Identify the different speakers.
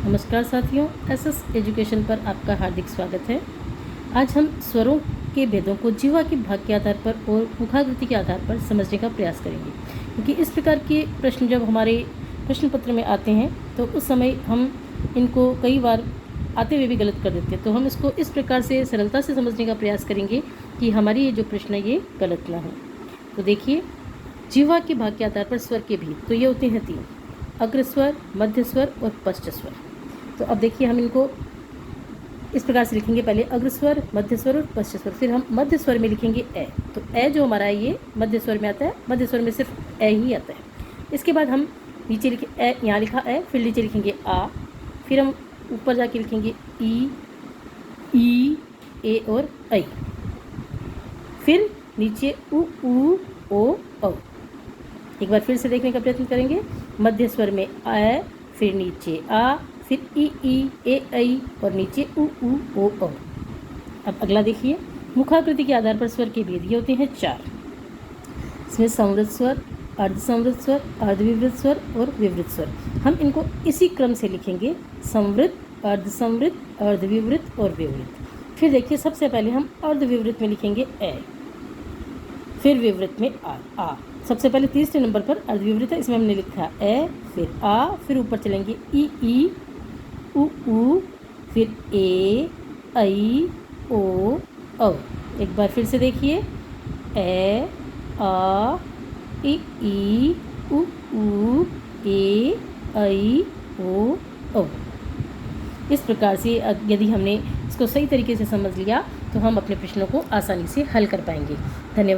Speaker 1: नमस्कार साथियों, SS education पर आपका हार्दिक स्वागत है। आज हम स्वरों के भेदों को जीवा के भाग के आधार पर और मुखाकृति के आधार पर समझने का प्रयास करेंगे, क्योंकि इस प्रकार के प्रश्न जब हमारे प्रश्न पत्र में आते हैं तो उस समय हम इनको कई बार आते हुए भी गलत कर देते हैं। तो हम इसको इस प्रकार से सरलता से समझने का प्रयास करेंगे कि हमारी ये जो प्रश्न है ये गलत ना हो। तो देखिए, जीवा के भाग के आधार पर स्वर के भेद तो ये होते हैं 3: अग्रस्वर, मध्य स्वर और पश्च स्वर। तो अब देखिए, हम इनको इस प्रकार से लिखेंगे। पहले अग्रस्वर, मध्य स्वर और पश्च स्वर। फिर हम मध्य स्वर में लिखेंगे ए। तो ए जो हमारा है ये मध्य स्वर में आता है। मध्य स्वर में सिर्फ ए ही आता है। इसके बाद हम नीचे लिखे ए, यहाँ लिखा ए, फिर नीचे लिखेंगे आ, फिर हम ऊपर जाके लिखेंगे ई, ए और ऐ, फिर नीचे उ, ओ, औ। एक बार फिर से देखने का प्रयत्न करेंगे। मध्य स्वर में ए, फिर नीचे आ, फिर ई, ए, ऐ और नीचे उ, ओ, औ। अब अगला देखिए, मुखाकृति के आधार पर स्वर के भेद ये होते हैं 4। इसमें संवृत स्वर, अर्धसंवृत स्वर, अर्धविवृत स्वर और विवृत स्वर। हम इनको इसी क्रम से लिखेंगे: संवृत, अर्धसंवृत, अर्धविवृत और विवृत। फिर देखिए, सबसे पहले हम अर्धविवृत में लिखेंगे ए, फिर विवृत में आ। सबसे पहले तीसरे नंबर पर अर्धविवृत है, इसमें हमने लिखा ए, फिर आ, फिर ऊपर चलेंगे ई, उ, फिर ए, ऐ, ओ, औ। एक बार फिर से देखिए, ए, आ, ई, उ, ए, ऐ, ओ, औ। इस प्रकार से यदि हमने इसको सही तरीके से समझ लिया तो हम अपने प्रश्नों को आसानी से हल कर पाएंगे। धन्यवाद।